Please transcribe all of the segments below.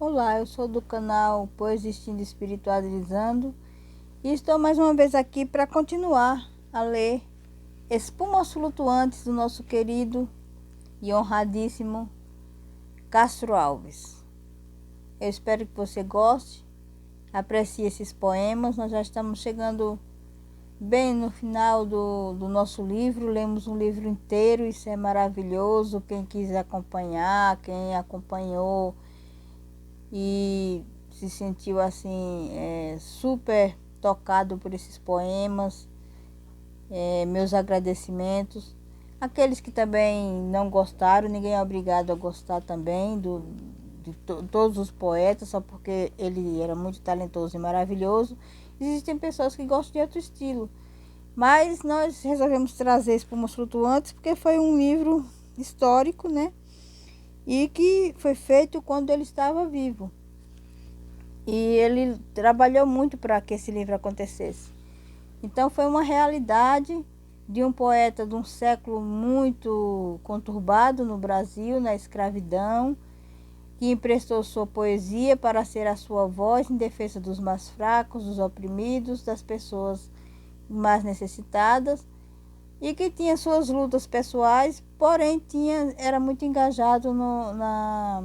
Olá, eu sou do canal Poesistindo Espiritualizando e estou mais uma vez aqui para continuar a ler Espumas Flutuantes do nosso querido e honradíssimo Castro Alves. Eu espero que você goste, aprecie esses poemas. Nós já estamos chegando bem no final do nosso livro, lemos um livro inteiro, isso é maravilhoso. Quem quiser acompanhar, quem acompanhou e se sentiu assim super tocado por esses poemas, meus agradecimentos. Aqueles que também não gostaram, ninguém é obrigado a gostar também todos os poetas, só porque ele era muito talentoso e maravilhoso. Existem pessoas que gostam de outro estilo, mas nós resolvemos trazer Espumas Flutuantes porque foi um livro histórico, né? E que foi feito quando ele estava vivo. E ele trabalhou muito para que esse livro acontecesse. Então foi uma realidade de um poeta de um século muito conturbado no Brasil, na escravidão, que emprestou sua poesia para ser a sua voz em defesa dos mais fracos, dos oprimidos, das pessoas mais necessitadas, e que tinha suas lutas pessoais, porém era muito engajado na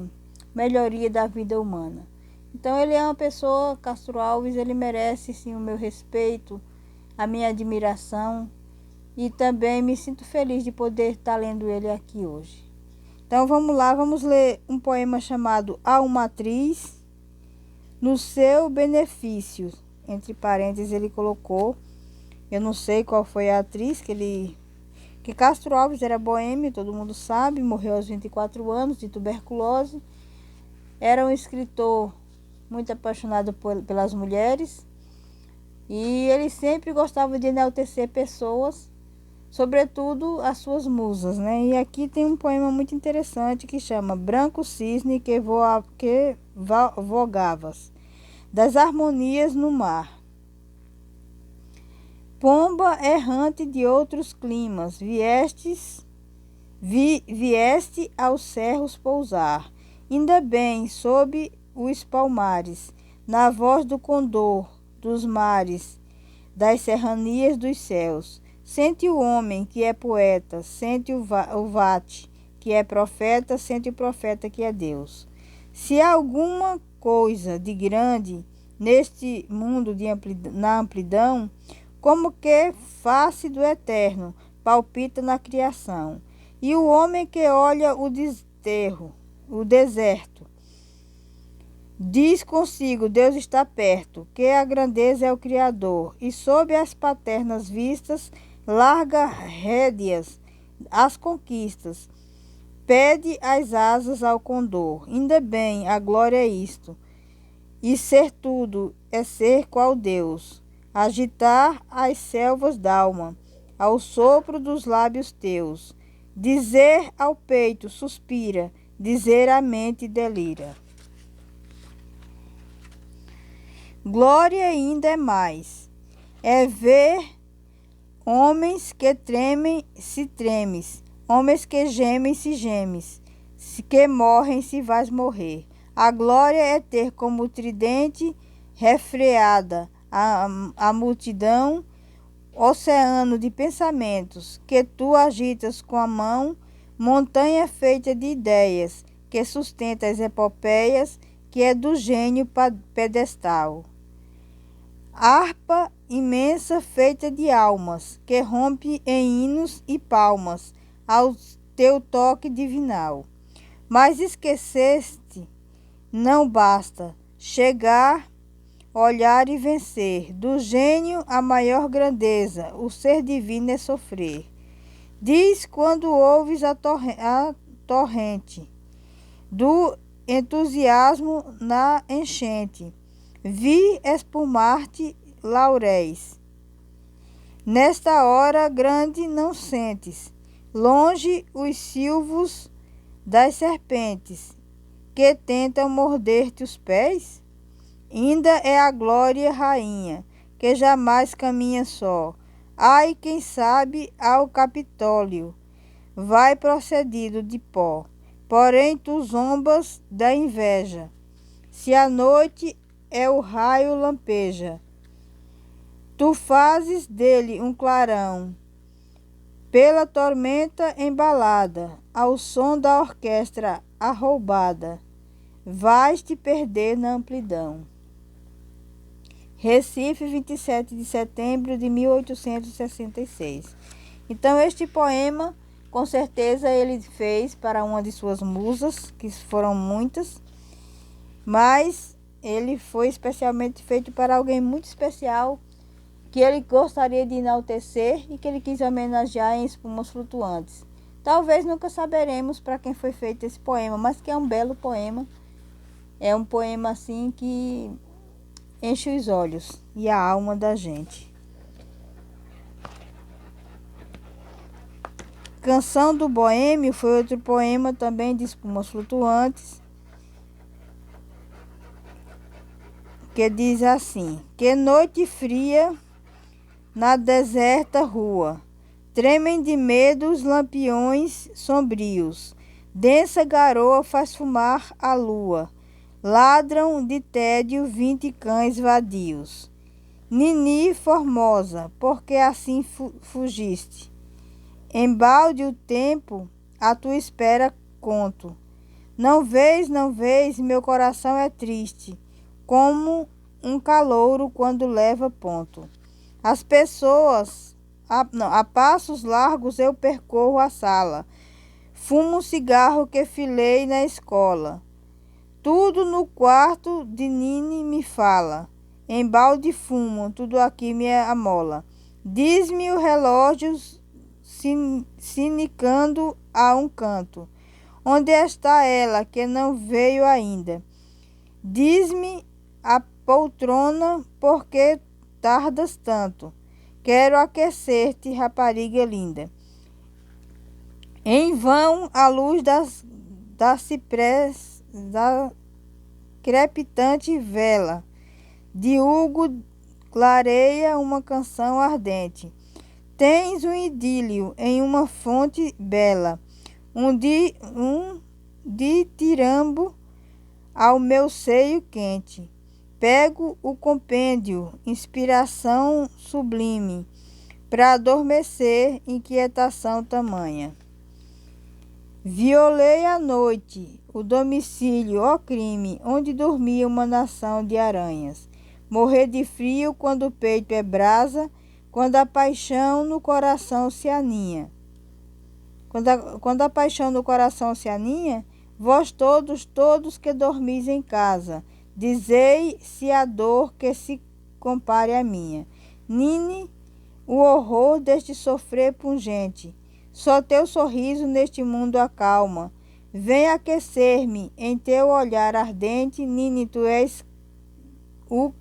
melhoria da vida humana. Então ele é uma pessoa, Castro Alves, ele merece sim o meu respeito, a minha admiração, e também me sinto feliz de poder estar lendo ele aqui hoje. Então vamos lá, vamos ler um poema chamado A uma Atriz no seu benefício. Entre parênteses ele colocou, eu não sei qual foi a atriz que Castro Alves era boêmio, todo mundo sabe, morreu aos 24 anos de tuberculose. Era um escritor muito apaixonado pelas mulheres, e ele sempre gostava de enaltecer pessoas, sobretudo as suas musas, né? E aqui tem um poema muito interessante que chama Branco Cisne que vogavas, das harmonias no mar. Pomba errante de outros climas, vieste aos cerros pousar, ainda bem sob os palmares, na voz do condor dos mares, das serranias dos céus. Sente o homem que é poeta, sente o vate que é profeta, sente o profeta que é Deus. Se há alguma coisa de grande neste mundo na amplidão, como que face do eterno palpita na criação. E o homem que olha o deserto, diz consigo, Deus está perto, que a grandeza é o Criador, e sob as paternas vistas, larga rédeas as conquistas, pede as asas ao condor. Ainda bem, a glória é isto, e ser tudo é ser qual Deus, agitar as selvas d'alma, ao sopro dos lábios teus, dizer ao peito suspira, dizer à mente delira. Glória ainda é mais, é ver homens que tremem se tremes, homens que gemem se gemes, que morrem se vais morrer. A glória é ter como tridente refreada a multidão, oceano de pensamentos, que tu agitas com a mão, montanha feita de ideias, que sustenta as epopeias, que é do gênio pedestal. Harpa imensa feita de almas, que rompe em hinos e palmas ao teu toque divinal. Mas esqueceste, não basta chegar, olhar e vencer. Do gênio a maior grandeza, o ser divino é sofrer. Diz quando ouves a torrente do entusiasmo na enchente. Vi espumar-te lauréis. Nesta hora grande não sentes, longe os silvos das serpentes, que tentam morder-te os pés? Ainda é a glória rainha, que jamais caminha só. Ai, quem sabe ao Capitólio vai procedido de pó. Porém tu zombas da inveja, Se a noite é o raio lampeja, tu fazes dele um clarão. Pela tormenta embalada, ao som da orquestra arroubada, vais te perder na amplidão. Recife, 27 de setembro de 1866. Então, este poema, com certeza, ele fez para uma de suas musas, que foram muitas, mas ele foi especialmente feito para alguém muito especial, que ele gostaria de enaltecer e que ele quis homenagear em Espumas Flutuantes. Talvez nunca saberemos para quem foi feito esse poema, mas que é um belo poema. É um poema assim que enche os olhos e a alma da gente. Canção do Boêmio foi outro poema também de Espumas Flutuantes, que diz assim: que noite fria na deserta rua, tremem de medo os lampiões sombrios, densa garoa faz fumar a lua, ladram de tédio 20 cães vadios. Nini formosa, porque assim fugiste? Embalde o tempo, à tua espera conto. Não vês, meu coração é triste, como um calouro quando leva ponto. As pessoas, a passos largos eu percorro a sala, fumo um cigarro que filei na escola. Tudo no quarto de Nini me fala, embalde fumo, tudo aqui me amola. Diz-me o relógio cinicando a um canto, onde está ela que não veio ainda? Diz-me a poltrona, por que tardas tanto? Quero aquecer-te, rapariga linda. Em vão a luz da crepitante vela de Hugo clareia uma canção ardente. Tens um idílio em uma fonte bela, um ditirambo ao meu seio quente. Pego o compêndio, inspiração sublime, para adormecer inquietação tamanha. Violei a noite, o domicílio, ó crime, onde dormia uma nação de aranhas. Morrer de frio quando o peito é brasa, quando a paixão no coração se aninha. Quando a paixão no coração se aninha, vós todos que dormis em casa, dizei se a dor que se compare à minha. Nini, o horror deste sofrer pungente, só teu sorriso neste mundo acalma. Vem aquecer-me em teu olhar ardente, Nini, tu és o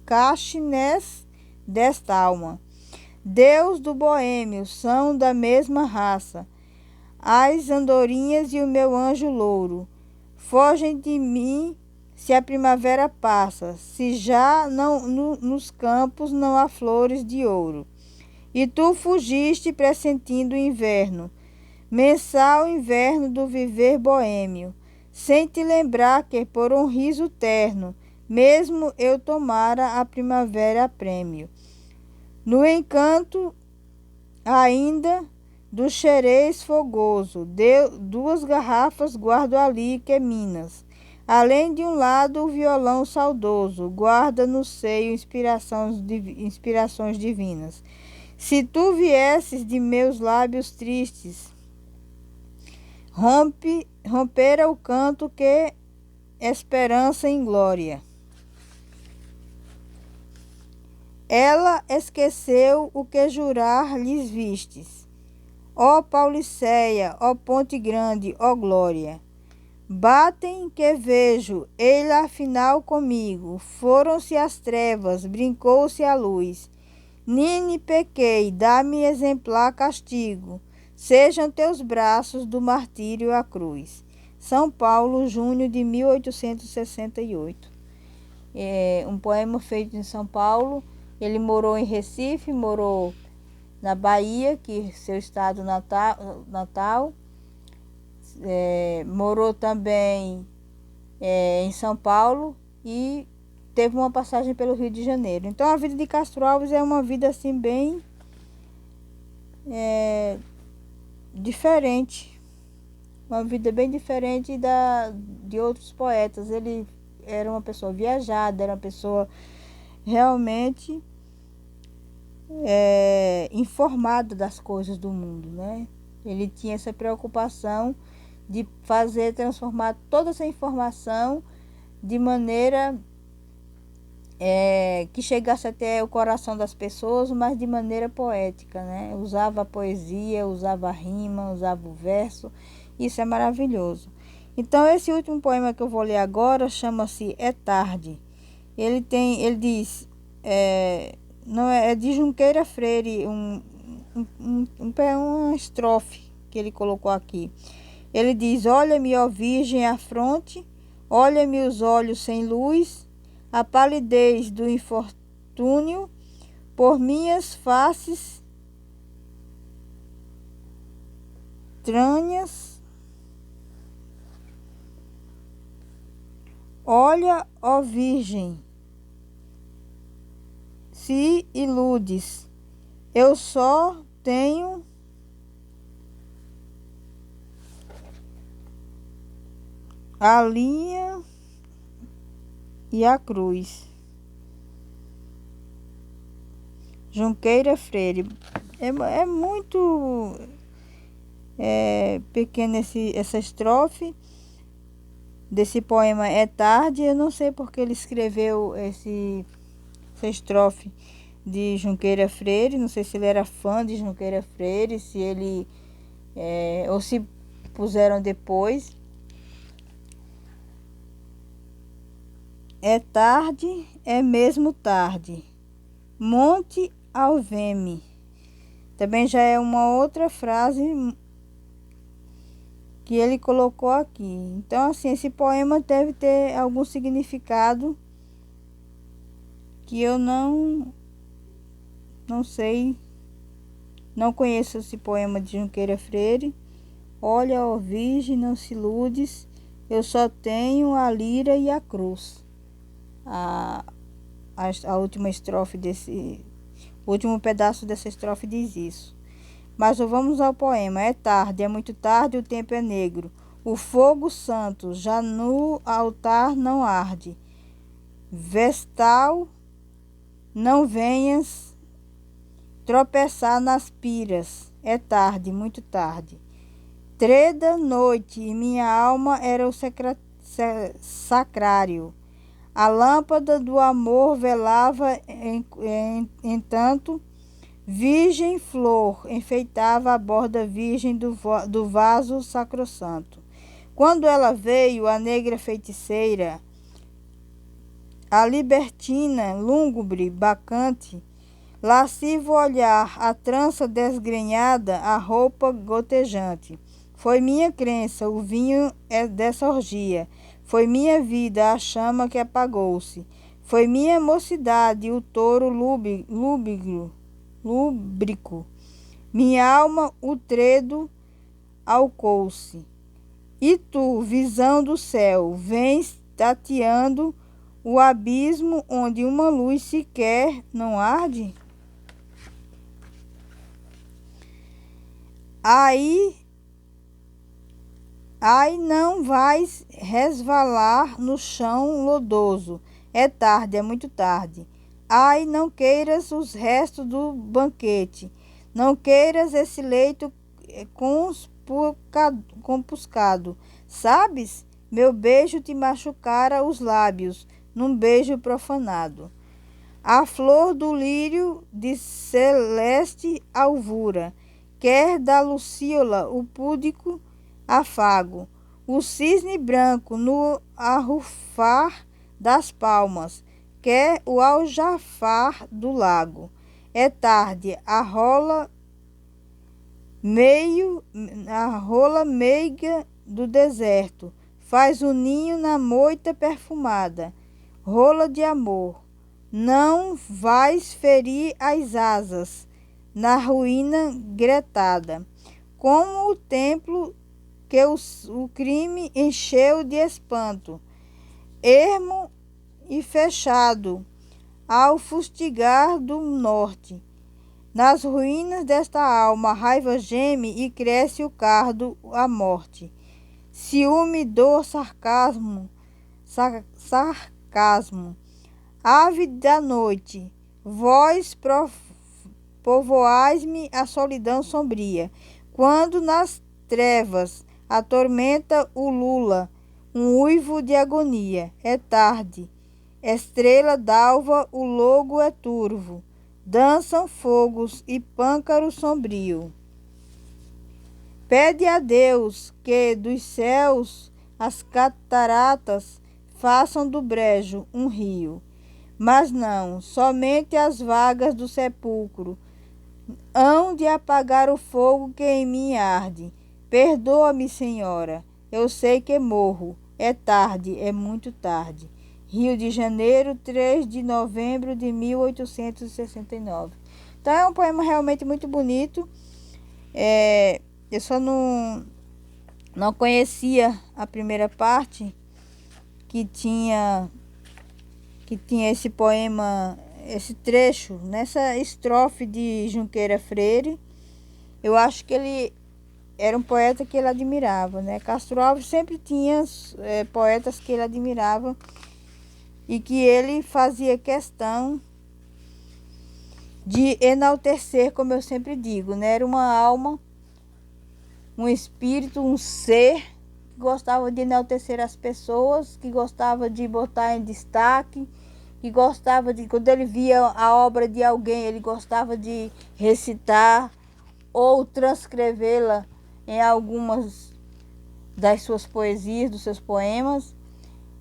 cachinés desta alma. Deus do boêmio são da mesma raça, as andorinhas e o meu anjo louro. Fogem de mim se a primavera passa, se já não nos campos não há flores de ouro. E tu fugiste pressentindo o inverno, mensal inverno do viver boêmio, sem te lembrar que por um riso terno, mesmo eu tomara a primavera a prêmio. No encanto ainda do xerez fogoso, duas garrafas guardo ali que minas. Além de um lado o violão saudoso, guarda no seio inspirações divinas. Se tu viesses de meus lábios tristes, rompera o canto que esperança em glória. Ela esqueceu o que jurar lhes vistes. Ó Pauliceia, ó Ponte Grande, ó Glória. Batem que vejo, ele afinal comigo. Foram-se as trevas, brincou-se a luz. Nini pequei, dá-me exemplar castigo. Sejam teus braços do martírio a cruz. São Paulo, junho de 1868. É um poema feito em São Paulo. Ele morou em Recife, morou na Bahia, que é seu estado natal. Morou também em São Paulo e teve uma passagem pelo Rio de Janeiro. Então a vida de Castro Alves é uma vida assim bem diferente, uma vida bem diferente de outros poetas. Ele era uma pessoa viajada, era uma pessoa realmente informada das coisas do mundo, né? Ele tinha essa preocupação de transformar toda essa informação de maneira que chegasse até o coração das pessoas, mas de maneira poética, né? Usava a poesia, usava a rima, usava o verso. Isso é maravilhoso. Então, esse último poema que eu vou ler agora chama-se É Tarde. Ele diz, não é de Junqueira Freire, uma estrofe que ele colocou aqui. Ele diz: olha-me, ó virgem, a fronte, olha-me os olhos sem luz, a palidez do infortúnio por minhas faces trâneas. Olha, ó virgem, se iludes, eu só tenho a linha e a cruz. Junqueira Freire. É muito pequena essa estrofe desse poema É Tarde. Eu não sei porque ele escreveu essa estrofe de Junqueira Freire. Não sei se ele era fã de Junqueira Freire, se ele ou se puseram depois. É tarde, é mesmo tarde. Monte Alveme. Também já é uma outra frase que ele colocou aqui. Então, assim, esse poema deve ter algum significado que eu não sei, não conheço esse poema de Junqueira Freire. Olha, ó virgem, não se iludes, eu só tenho a lira e a cruz. A última estrofe o último pedaço dessa estrofe diz isso. Mas vamos ao poema. É tarde, é muito tarde, o tempo é negro. O fogo santo já no altar não arde. Vestal, não venhas tropeçar nas piras. É tarde, muito tarde. Treda noite e minha alma era o sacrário. A lâmpada do amor velava, entanto, virgem flor enfeitava a borda virgem do vaso sacrossanto. Quando ela veio, a negra feiticeira, a libertina, lúgubre, bacante, lascivo olhar, a trança desgrenhada, a roupa gotejante. Foi minha crença, o vinho dessa orgia. Foi minha vida, a chama que apagou-se. Foi minha mocidade, o touro lúbrico. Minha alma, o tredo, alcou-se. E tu, visão do céu, vens tateando o abismo onde uma luz sequer não arde? Ai, não vais resvalar no chão lodoso. É tarde, é muito tarde. Ai, não queiras os restos do banquete. Não queiras esse leito compuscado. Sabes, meu beijo te machucara os lábios, num beijo profanado. A flor do lírio de celeste alvura, quer da luciola o púdico afago, o cisne branco no arrufar das palmas, quer o aljafar do lago. É tarde, a rola meiga do deserto faz o ninho na moita perfumada. Rola de amor, não vais ferir as asas na ruína gretada, como o templo que o crime encheu de espanto. ermo e fechado, ao fustigar do norte. Nas ruínas desta alma, a raiva geme e cresce o cardo, a morte. Ciúme, dor, sarcasmo. Ave da noite, vós povoais-me a solidão sombria. Quando nas trevas atormenta o lula, um uivo de agonia. É tarde, estrela d'alva, o logo é turvo. Dançam fogos e pâncaro sombrio. Pede a Deus que dos céus as cataratas façam do brejo um rio. Mas não, somente as vagas do sepulcro hão de apagar o fogo que em mim arde. Perdoa-me, Senhora, eu sei que morro. É tarde, é muito tarde. Rio de Janeiro, 3 de novembro de 1869. Então é um poema realmente muito bonito. Eu só não conhecia a primeira parte que tinha esse poema, esse trecho, nessa estrofe de Junqueira Freire. Eu acho que ele era um poeta que ele admirava, né? Castro Alves sempre tinha poetas que ele admirava e que ele fazia questão de enaltecer, como eu sempre digo, né? Era uma alma, um espírito, um ser que gostava de enaltecer as pessoas, que gostava de botar em destaque, que gostava de, quando ele via a obra de alguém, ele gostava de recitar ou transcrevê-la em algumas das suas poesias, dos seus poemas.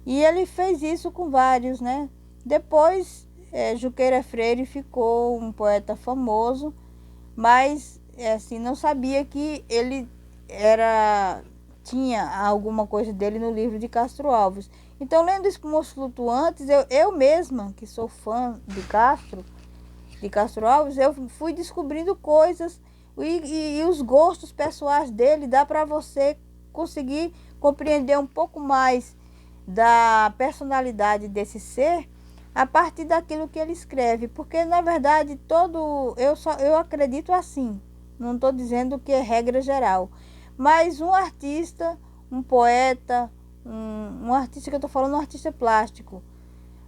E ele fez isso com vários, né? Depois, Junqueira Freire ficou um poeta famoso, mas assim, não sabia que ele tinha alguma coisa dele no livro de Castro Alves. Então, lendo Espumos Flutuantes, eu mesma, que sou fã de Castro Alves, eu fui descobrindo coisas e os gostos pessoais dele. Dá para você conseguir compreender um pouco mais da personalidade desse ser a partir daquilo que ele escreve, porque na verdade eu acredito assim, não estou dizendo que é regra geral, mas um artista, um poeta, um artista, que eu estou falando, um artista plástico,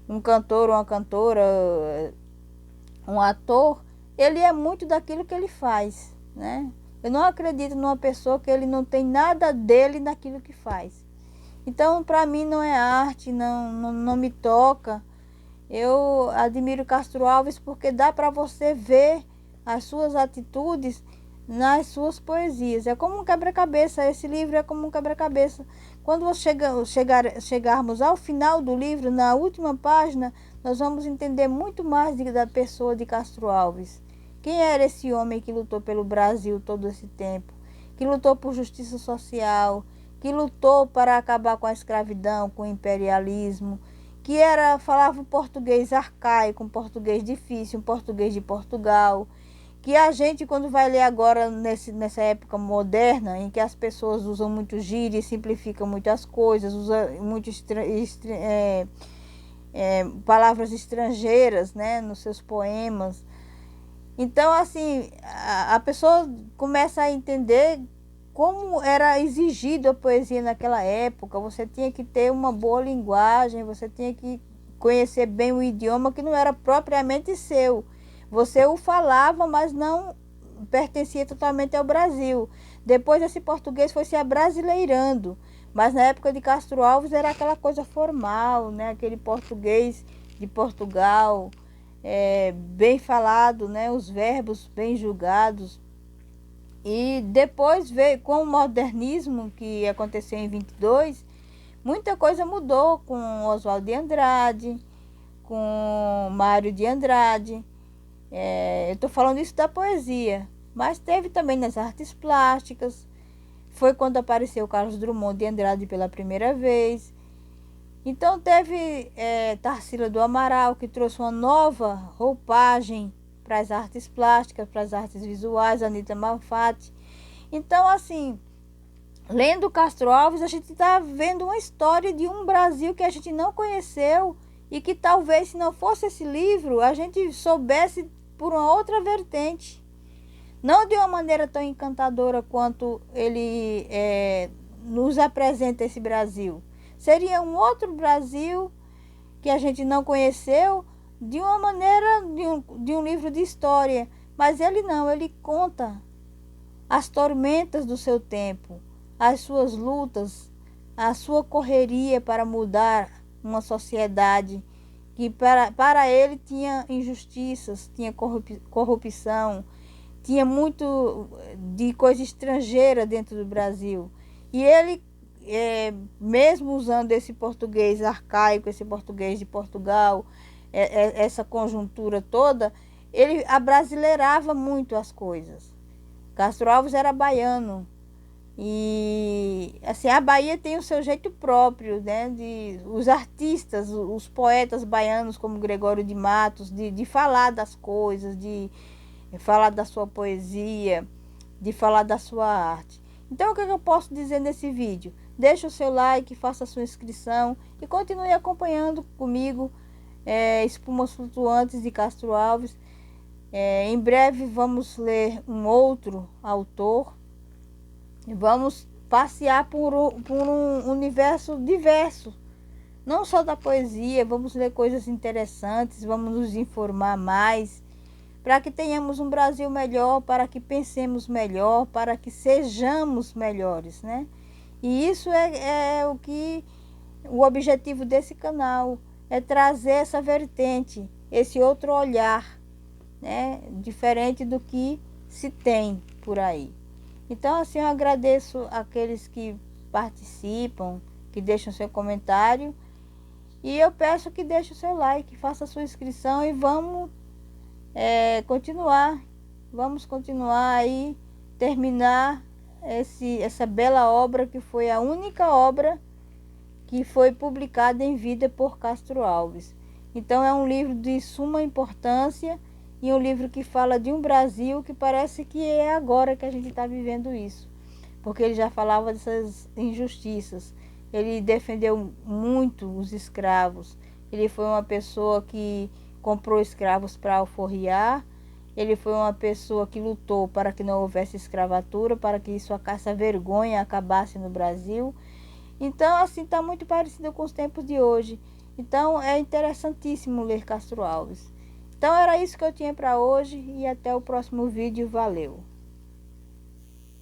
um cantor, uma cantora, um ator, ele é muito daquilo que ele faz, né? Eu não acredito numa pessoa que ele não tem nada dele naquilo que faz. Então, para mim, não é arte, não me toca. Eu admiro Castro Alves porque dá para você ver as suas atitudes nas suas poesias. É como um quebra-cabeça, esse livro é como um quebra-cabeça. Quando chegarmos ao final do livro, na última página, nós vamos entender muito mais da pessoa de Castro Alves. Quem era esse homem que lutou pelo Brasil todo esse tempo? Que lutou por justiça social, que lutou para acabar com a escravidão, com o imperialismo, que falava um português arcaico, um português difícil, um português de Portugal, que a gente, quando vai ler agora, nessa época moderna, em que as pessoas usam muito gíria e simplificam muitas coisas, usam muito palavras estrangeiras, né, nos seus poemas. Então, assim, a pessoa começa a entender como era exigido a poesia naquela época. Você tinha que ter uma boa linguagem, você tinha que conhecer bem o idioma que não era propriamente seu. Você o falava, mas não pertencia totalmente ao Brasil. Depois esse português foi se abrasileirando, mas na época de Castro Alves era aquela coisa formal, né? Aquele português de Portugal, bem falado, né? Os verbos bem julgados. E depois veio com o modernismo, que aconteceu em 22, muita coisa mudou com Oswald de Andrade, com Mário de Andrade. Eu estou falando isso da poesia, mas teve também nas artes plásticas. Foi quando apareceu Carlos Drummond de Andrade pela primeira vez. Então teve Tarsila do Amaral, que trouxe uma nova roupagem para as artes plásticas, para as artes visuais, Anita Malfatti. Então, assim, lendo Castro Alves, a gente está vendo uma história de um Brasil que a gente não conheceu e que talvez, se não fosse esse livro, a gente soubesse por uma outra vertente. Não de uma maneira tão encantadora quanto ele nos apresenta esse Brasil. Seria um outro Brasil que a gente não conheceu de uma maneira de um livro de história. Mas ele não, ele conta as tormentas do seu tempo, as suas lutas, a sua correria para mudar uma sociedade que para ele tinha injustiças, tinha corrupção, tinha muito de coisa estrangeira dentro do Brasil. E ele, mesmo usando esse português arcaico, esse português de Portugal, essa conjuntura toda, ele abrasileirava muito as coisas. Castro Alves era baiano. E assim, a Bahia tem o seu jeito próprio, né? Os artistas, os poetas baianos como Gregório de Matos, de falar das coisas, de falar da sua poesia, de falar da sua arte. Então, o que eu posso dizer nesse vídeo? Deixe o seu like, faça a sua inscrição e continue acompanhando comigo Espumas Flutuantes de Castro Alves. Em breve vamos ler um outro autor. Vamos passear por um universo diverso, não só da poesia, vamos ler coisas interessantes, vamos nos informar mais, para que tenhamos um Brasil melhor, para que pensemos melhor, para que sejamos melhores, né? E isso é o objetivo desse canal, é trazer essa vertente, esse outro olhar, né? Diferente do que se tem por aí. Então, assim, eu agradeço aqueles que participam, que deixam seu comentário. E eu peço que deixe o seu like, faça a sua inscrição e vamos continuar. Vamos continuar aí, terminar essa bela obra que foi a única obra que foi publicada em vida por Castro Alves. Então, é um livro de suma importância. E um livro que fala de um Brasil que parece que é agora que a gente está vivendo isso. Porque ele já falava dessas injustiças. Ele defendeu muito os escravos. Ele foi uma pessoa que comprou escravos para alforriar. Ele foi uma pessoa que lutou para que não houvesse escravatura, para que essa vergonha acabasse no Brasil. Então, assim, está muito parecido com os tempos de hoje. Então, é interessantíssimo ler Castro Alves. Então era isso que eu tinha para hoje e até o próximo vídeo. Valeu!